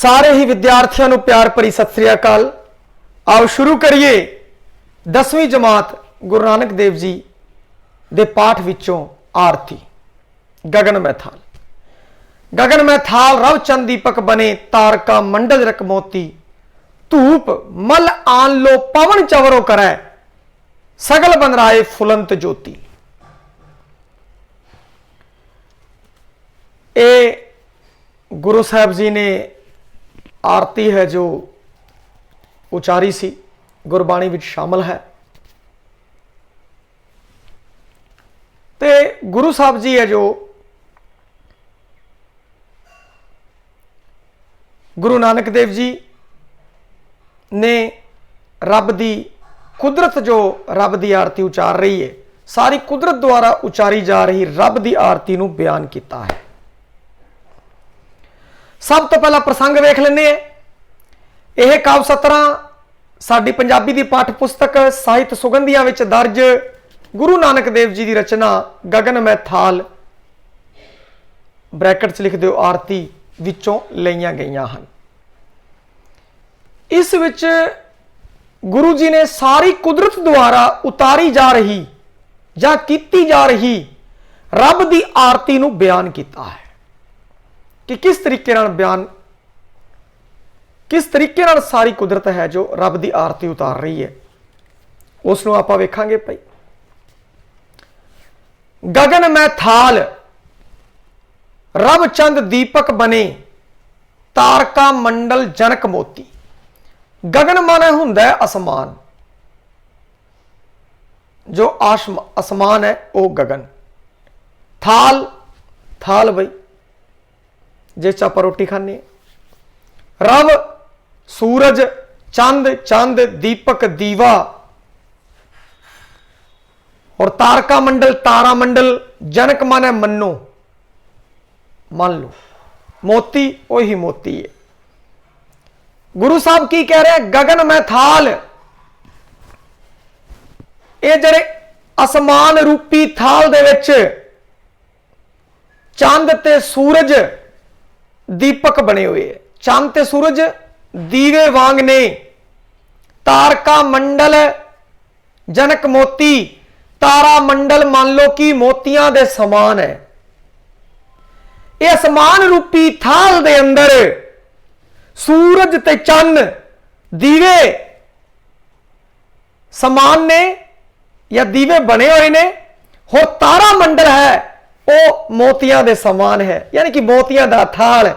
सारे ही विद्यार्थियों को प्यार भरी सत श्री अकाल। आओ शुरू करिए 10वीं जमात गुरु नानक देव जी दे पाठ विचों आरती। गगन में थाल, गगन में थाल रव चंद दीपक बने, तारका मंडल रक मोती, धूप मल आन लो पवन चवरो करे, सगल बन राय फुलंत ज्योति। ए गुरु साहब जी ने आरती है जो उचारी सी, गुरबाणी विच शामिल है। ते गुरु साहब जी है जो गुरु नानक देव जी ने रब दी कुदरत, जो रब दी आरती उचार रही है, सारी कुदरत द्वारा उचारी जा रही रब दी आरती नूं बयान किया है। सब तो पहला प्रसंग वेख लेने। यह काव्य सतरा साडी पंजाबी दी पाठ पुस्तक साहित सुगंधियां विच दर्ज गुरु नानक देव जी की रचना गगन में थाल ब्रैकेट च लिख दो आरती विचों लईयां गईयां हन। इस विच गुरु जी ने सारी कुदरत द्वारा उतारी जा रही या कीती जा रही रब दी आरती नूं बयान किया है कि किस तरीके नाल बयान, किस तरीके नाल सारी कुदरत है जो रब दी आरती उतार रही है, उसनूं आपां वेखांगे। भाई गगन में थाल रब चंद दीपक बने, तारका मंडल जनक मोती। गगन माने हुंदा है आसमान, जो आसमान है वो गगन। थाल, थाल भाई जिस आप रोटी खाने। रव सूरज, चंद, चंद दीपक दीवा, और तारका मंडल तारा मंडल। जनक माने मनो, मान लो। मोती वही मोती है। गुरु साहब की कह रहे हैं, गगन में थाल, ये जड़े आसमान रूपी थाल दे विच चंद ते सूरज दीपक बने हुए है। चंद ते सूरज दीवे वांग ने, तारका मंडल जनक मोती। तारा मंडल मान लो कि मोतियां दे समान है। यह आसमान रूपी थाल दे अंदर सूरज ते चंद दीवे समान ने या दीवे बने हुए ने। हो तारा मंडल है वो मोतियां दे समान है, यानी कि मोतियां दा थाल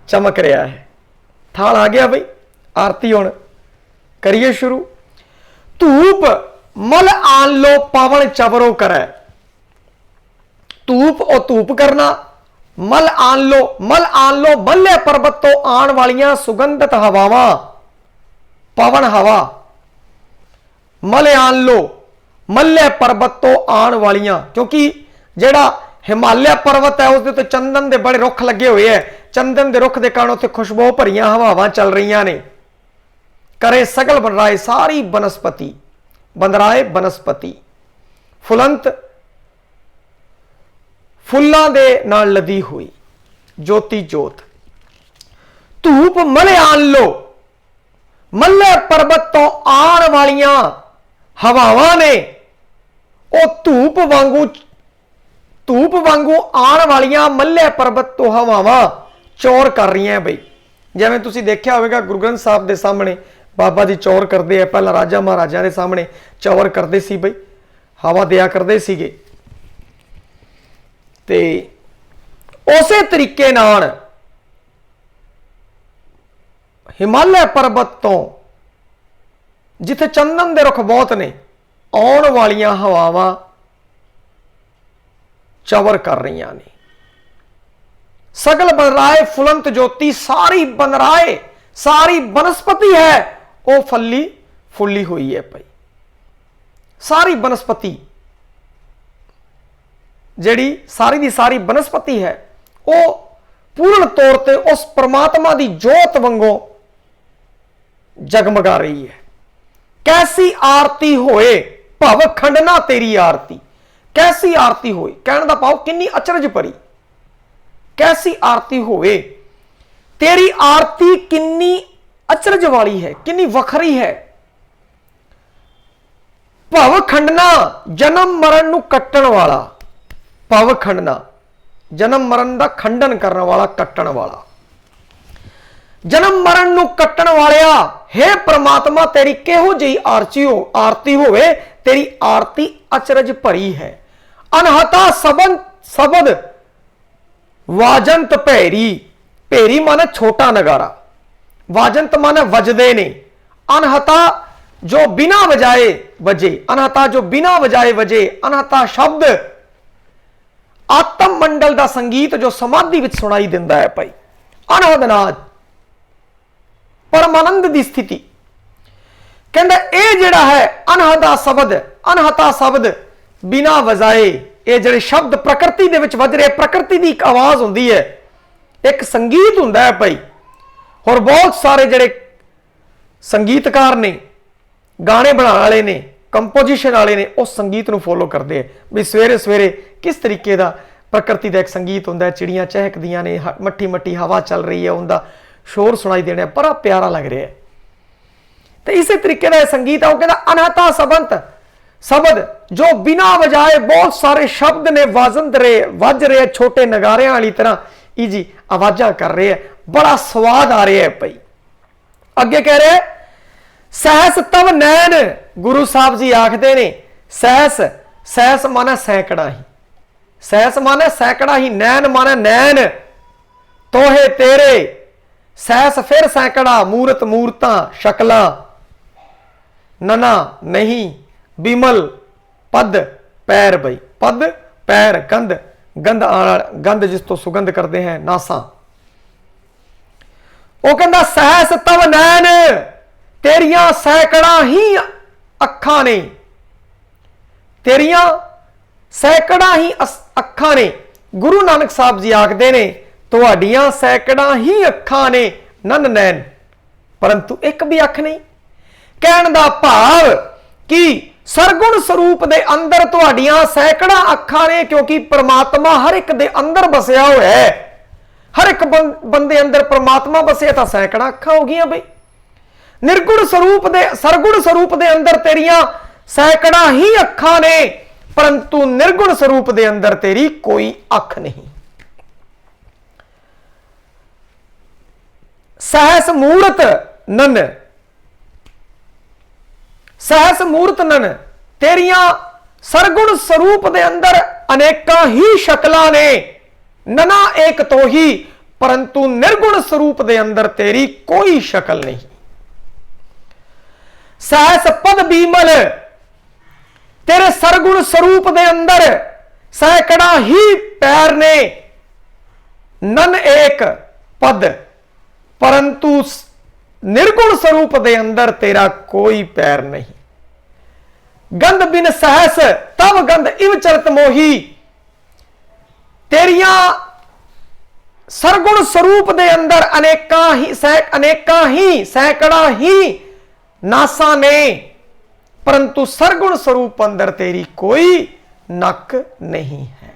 चमक रहा है। थाल आ गया भाई। आरती हुण करिए शुरू। धूप मल आन लो पवन चवरो करे। धूप और धूप करना, मल आन लो, मल आन लो मल्ले पर्वत तो आन वालियां सुगंधित हवावां, पवन हवा। मल आन लो मल्ले पर्वत तो आन वालियां, क्योंकि जेड़ा हिमालय पर्वत है उसके तो चंदन के बड़े रुख लगे हुए है। चंदन के रुख के कारण उत्थे खुशबू भरियां हवावां चल रही ने। करे सगल बनराए सारी बनस्पति, बनराए बनस्पति। फुलंत फुल्लां दे नाल लदी हुई, ज्योति जोत। धूप मले आन लो, मल्ले पर्वत तो आन वालियां हवावां ने ओ धूप वांगू, धूप वांगू आन वालियां मल्ले पर्वत तो हवावां चौर कर रही हैं। बई जिवें तुसीं देखिया होवेगा गुरु ग्रंथ साहब के सामने बाबा जी चौर करते हैं। पहला राजा महाराजा के सामने चौर करते सी, बई हवा दिया करते सीगे। ते उसे तरीके नाल हिमालय पर्वत तो जिथे चंदन दे रुख बहुत ने, आउण वालियां हवावां चवर कर रही ने। सगल बनराए फुलंत ज्योति। सारी बनराए, सारी बनस्पति है वो फली फुली हुई है। भाई सारी बनस्पति जिहड़ी सारी दी सारी बनस्पति है वो पूर्ण तौर पे उस परमात्मा की जोत वांगों जगमगा रही है। कैसी आरती होए भव खंडना तेरी आरती। कैसी आरती होए, कहने का भाव कितनी अचरज भरी। कैसी आरती होए तेरी आरती किन्नी अचरज वाली है, किन्नी वखरी है। भव खंडना जन्म मरण नूं कट्टण वाला, भव खंडना जन्म मरण दा खंडन करने वाला, कट्टण वाला, जन्म मरण नूं कट्टण वालिया, हे परमात्मा तेरी किहो जी आरती होवे, तेरी आरती अचरज भरी है। अनहता सबद वाजंत भैरी, भैरी माने छोटा नगारा, वाजंत माने वजदे ने, अनहता जो बिना बजाए वजे, अनहता जो बिना बजाए वजे, अनहता शब्द आत्म मंडल का संगीत जो समाधि विच सुनाई दिंदा है भाई। अनहद नाद परमानंद की स्थिति, कहंदा ए जिहड़ा है अनहदा शब्द, अनहता शब्द बिना वजाए, ये जिहड़े शब्द प्रकृति दे विच वज रहे, प्रकृति की एक आवाज हुंदी है, एक संगीत हुंदा है भाई। और बहुत सारे जिहड़े संगीतकार ने, गाने बनाने वाले ने, कंपोजिशन वाले ने, उस संगीत को फॉलो करते हैं भी सवेरे सवेरे किस तरीके का प्रकृति का एक संगीत होंदा है, चिड़ियां चहकदियां ने, मट्ठी मट्ठी हवा चल रही है, उनका शोर सुनाई देना, बड़ा प्यारा लग रहा है। तो इसी तरीके का संगीत है, वो कहता अनहता शब्द जो बिना बजाए, बहुत सारे शब्द ने वज रहे छोटे नगारियां वाली तरह इजी आवाजा कर रहे हैं, बड़ा स्वाद आ रहा है भाई। अगे कह रहे सहस तव नैन, गुरु साहब जी आखते ने सहस, सहस माने सैकड़ा ही, सहस माने सैकड़ा ही, नैन माने नैन, तोहे तेरे, सहस फिर सैकड़ा, मूरत मूरतां शकला, नना नहीं, बिमल पद पैर भाई, पद पैर, गंध गंध जिस तो सुगंध करते हैं नासा। वो कहता सहस तव नैन, तेरिया सैकड़ा ही अखा ने, तेरिया सैकड़ा ही अखा ने, गुरु नानक साहब जी आखते ने तुहाडियां सैकड़ा ही अखा ने नन नैन, परंतु एक भी अख नहीं। कहण दा भाव कि सरगुण स्वरूप दे अंदर तुहाडियां सैकड़ा अखा ने, क्योंकि परमात्मा हर एक दे अंदर बसिया हुआ है, हर एक बंदे अंदर परमात्मा बसे, तो सैकड़ा अखा हो गई भाई। निर्गुण स्वरूप दे, सरगुण स्वरूप दे अंदर तेरियां सैकड़ा ही अखा ने, परंतु निर्गुण स्वरूप दे अंदर तेरी कोई अख नहीं। सहस मूर्त नन, सहस मूर्त नन, तेरिया सरगुण स्वरूप दे अंदर अनेका ही शकलां ने, नना एक तो ही, परंतु निर्गुण स्वरूप दे अंदर तेरी कोई शकल नहीं। सहस पद बीमल, तेरे सरगुण स्वरूप दे अंदर सैकड़ा ही पैर ने, नन एक पद, परंतु निर्गुण स्वरूप दे अंदर तेरा कोई पैर नहीं। गंध बिन सहस तब गंध इव चरत मोही, तेरिया सरगुण स्वरूप दे अंदर अनेका ही सैकड़ा ही नासा ने, परंतु सरगुण स्वरूप अंदर तेरी कोई नक नहीं है।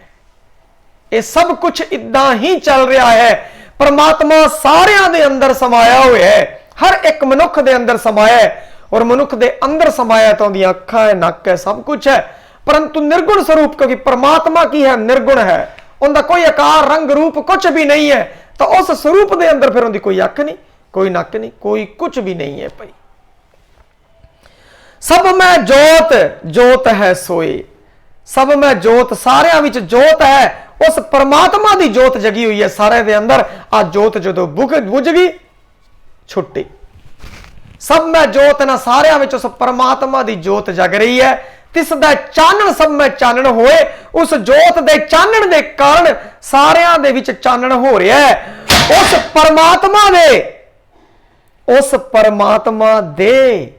ये सब कुछ इदा ही चल रहा है। परमात्मा सारियां दे अंदर समाया हुआ है, हर एक मनुख दे अंदर समाया है, और मनुख दे अंदर समाया तो उनकी अखा है, नक है, सब कुछ है, परंतु निर्गुण स्वरूप, क्योंकि परमात्मा की है, निर्गुण है, उनका कोई आकार रंग रूप कुछ भी नहीं है, तो उस स्वरूप दे अंदर फिर उनकी कोई अख नहीं, कोई नक नहीं, कोई कुछ भी नहीं है भाई। सब में जोत, जोत है सोए, सब में जोत, सारियां विच जोत है, उस परमात्मा की जोत जगी हुई है सारे दे अंदर। आ जोत जो बुझ गई छुट्टी, सब में जोत ना, सारियां विच उस परमात्मा की जोत जग रही है। तिस दा चानण सब में चानण होए, उस जोत दे चानण दे कारण सारियां दे विच चानण हो रहा है। उस परमात्मा दे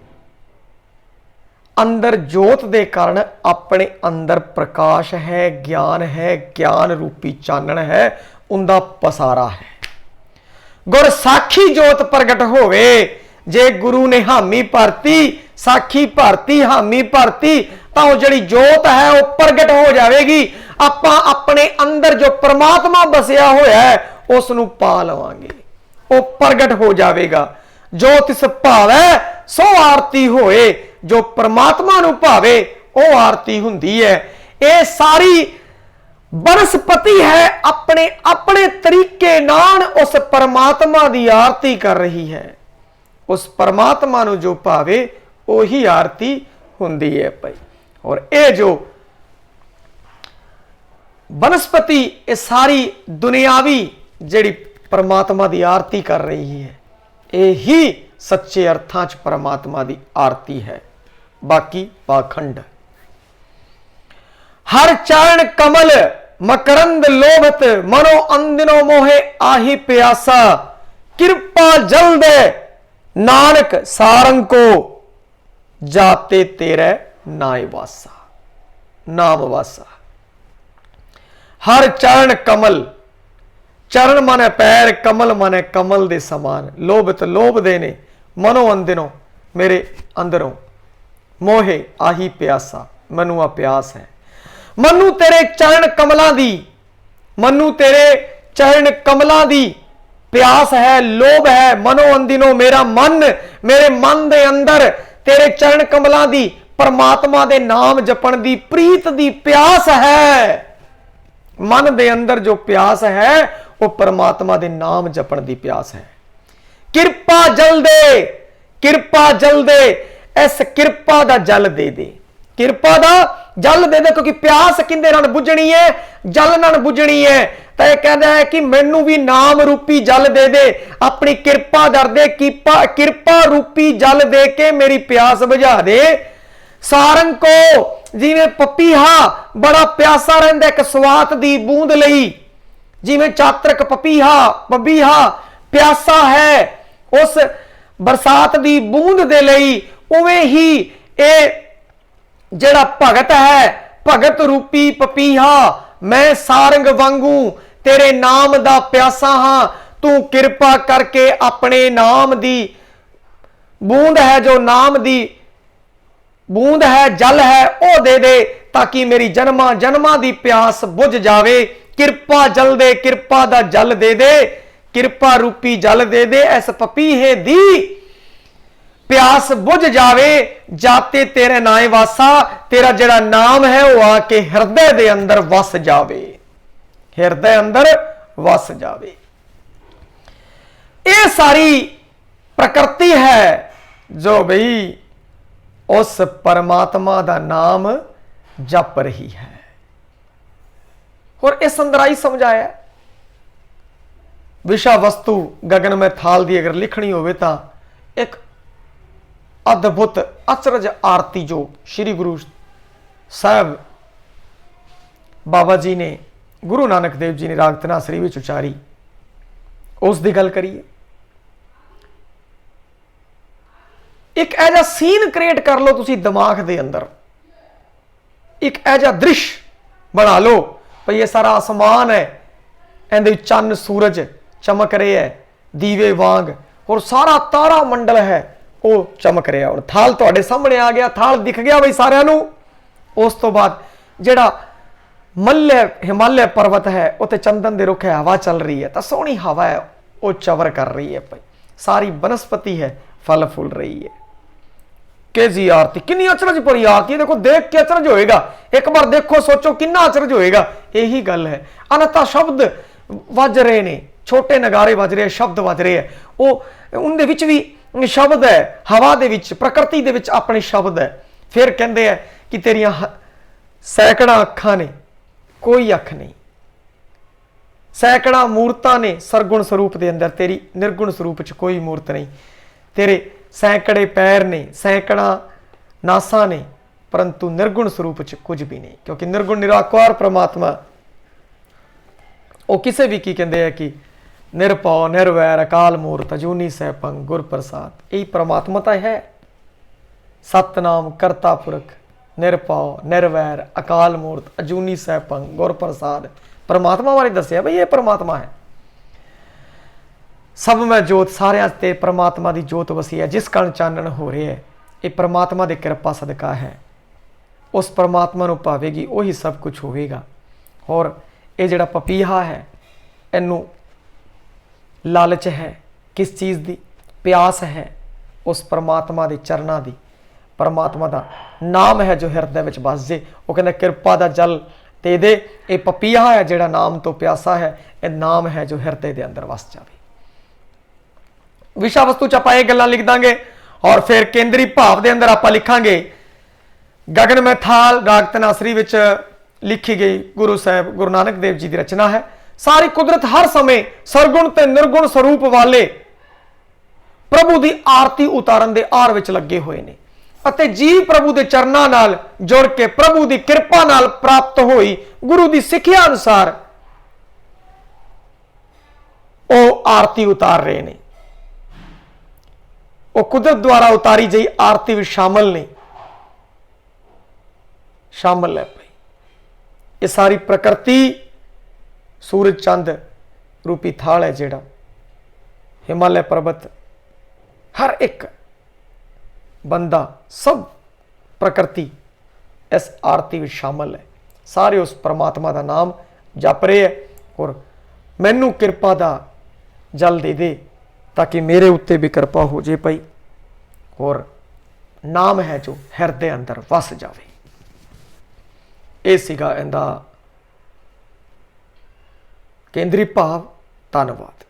अंदर जोत दे कारण अपने अंदर प्रकाश है, ज्ञान रूपी चानण है, उनका पसारा है। गुर साखी जोत प्रगट होवे, जे गुरु ने हामी भरती, साखी भरती, हामी भरती, तो जिहड़ी जोत है वह प्रगट हो जाएगी। आपां अपने अंदर जो परमात्मा बसिया होया है उसनूं पा लवांगे। वो प्रगट हो जाएगा। जो तिस भावै सो आरती होए, जो परमात्मा नूं भावे वो आरती हुंदी है। ये सारी बनस्पति है अपने अपने तरीके नाल उस परमात्मा की आरती कर रही है। उस परमात्मा नूं जो भावे वही आरती हुंदी है भाई। और ये जो बनस्पति ये सारी दुनियावी जिहड़ी परमात्मा की आरती कर रही है, यही सच्चे अर्थां च परमात्मा की आरती है। बाकी पाखंड हर चरण कमल मकरंद लोभत, मनो अंदिनो मोहे आही प्यासा, कृपा जल दे नानक सारंग को, जाते तेरे नाय वासा। नाम वासा हर चरण कमल, चरण माने पैर, कमल माने कमल दे समान, लोभत लोभ दे ने, मनो अंदिनो मेरे अंदरों, मोहे आही प्यासा मनु आ प्यास है। मनु तेरे चरण कमलों दी, मनु तेरे चरण कमलों दी प्यास है, लोभ है। मनो अंदिनो मेरा मन, मेरे मन दे अंदर तेरे चरण कमलों दी परमात्मा दे नाम जपण दी प्रीत दी प्यास है। मन दे अंदर जो प्यास है वो परमात्मा दे नाम जपण दी प्यास है। किरपा जल दे, किरपा जल दे, इस किरपा दा जल दे दे, किरपा दा जल दे दे, क्योंकि प्यास किंदे नाल बुझणी है, जल नाल बुझणी है। तो यह कहता है कि मैनू भी नाम रूपी जल दे दे, अपनी किरपा कर दे, किरपा रूपी जल दे के मेरी प्यास बुझा दे। सारंग को जिवें पपीहा बड़ा प्यासा रहिंदा एक स्वात दी बूंद लई, जिवें चातरक पपीहा प्यासा है उस बरसात दी बूंद दे लई, उवें ही ए जेड़ा भगत है, भगत रूपी पपीहा मैं सारंग वांगू तेरे नाम दा प्यासा हां। तू किरपा करके अपने नाम दी बूंद है, जो नाम दी बूंद है, जल है, ओ दे दे, ताकि मेरी जन्मा जन्मा दी प्यास बुझ जावे। किरपा जल दे, किरपा दा जल दे दे, किरपा रूपी जल दे दे, इस पपीहे दी प्यास बुझ जावे। जाते तेरे नाए वासा, तेरा जड़ा नाम है वो आके हृदय दे अंदर वस जावे, हृदय अंदर वस जावे। ये सारी प्रकृति है जो भाई उस परमात्मा दा नाम जप रही है। और इस अंदर आई समझाया विषा वस्तु गगन में थाल दी अगर लिखनी होवे तां एक अद्भुत अचरज आरती जो श्री गुरु साहब बाबा जी ने, गुरु नानक देव जी ने राग धनासरी विच उचारी, उस दी गल करिए। एक ऐसा सीन क्रिएट कर लो तुसी दिमाग दे अंदर, एक ऐसा दृश्य बना लो भाई ये सारा आसमान है, इहदे चन्न सूरज चमक रहे है दीवे वांग, और सारा तारा मंडल है वो चमक रहा। और थाल तुहाडे सामने आ गया, थाल दिख गया बई सारिआं नूं। उस तो बाद जिहड़ा मल्य हिमालय पर्वत है उत्ते चंदन दे रुख है, हवा चल रही है, तो सोहनी हवा है वो चवर कर रही है भाई, सारी बनस्पति है फल फूल रही है। के जी आरती कितनी अचरज भरी आरती है, देखो देख के अचरज होएगा, एक बार देखो सोचो कितना अचरज होएगा। यही गल है, अनता शब्द वज रहे ने, छोटे नगारे वज रहे, शब्द वज रहे हैं, वो उनदे विच भी शब्द है, हवा दे विच प्रकृति दे विच अपने शब्द है। फिर कहते हैं कि तेरियां सैकड़ा अखां ने कोई अख नहीं, सैकड़ा मूर्तां ने सरगुण स्वरूप के अंदर, तेरी निर्गुण स्वरूप च कोई मूर्त नहीं। तेरे सैकड़े पैर ने, सैकड़ा नासा ने, परंतु निर्गुण स्वरूप च कुछ भी नहीं, क्योंकि निर्गुण निराकार परमात्मा वो किसे भी की कहते हैं कि निरभौ निर्वैर अकाल मूर्त अजूनी सैभं गुर प्रसाद, यही परमात्मता है। सतनाम करता पुरख निरभौ निर्वैर अकाल मूर्त अजूनी सैभं गुर प्रसाद, परमात्मा बारे दसिया भाई ये परमात्मा है। सब में जोत, सारिਆਂ ते परमात्मा की जोत वसी है, जिस कारण चानन हो रहे है ये परमात्मा की कृपा सदका है। उस परमात्मा को भावेगी वही सब कुछ होवेगा। और ये जिहड़ा पपीहा है इनू लालच है, किस चीज़ की प्यास है? उस परमात्मा के चरणों की, परमात्मा का नाम है जो हृदय में बस जे। वो कहते कृपा का जल दे दे, ये पपीहा है जिहड़ा नाम तो प्यासा है, ये नाम है जो हृदय के अंदर वस जाए। विषा वस्तु च आपां ये गल्लां लिख दांगे और फिर केंद्री भाव के अंदर आपां लिखांगे गगन मैथाल राग धनासरी विच लिखी गई गुरु साहब गुरु नानक देव जी की रचना है। सारी कुदरत हर समय सरगुण ते निर्गुण स्वरूप वाले प्रभु की आरती उतारन के आर विच लगे हुए ने अते जीव प्रभु के चरणों नाल जुड़ के प्रभु की कृपा नाल प्राप्त हुई गुरु की सिक्ख्या अनुसार वो आरती उतार रहे हैं। वो कुदरत द्वारा उतारी गई आरती भी शामिल नहीं, शामिल है भाई। ये सारी प्रकृति सूरज चंद रूपी थाल है जेड़ा हिमालय पर्वत हर एक बंदा सब प्रकृति इस आरती में शामिल है। सारे उस परमात्मा का नाम जप रहे है और मैनू कृपा का जल दे दे ताकि मेरे उत्ते भी कृपा हो जाए पई और नाम है जो हृदय अंदर वस जाए। ये सीगा इहदा केंद्री भाव। धन्यवाद।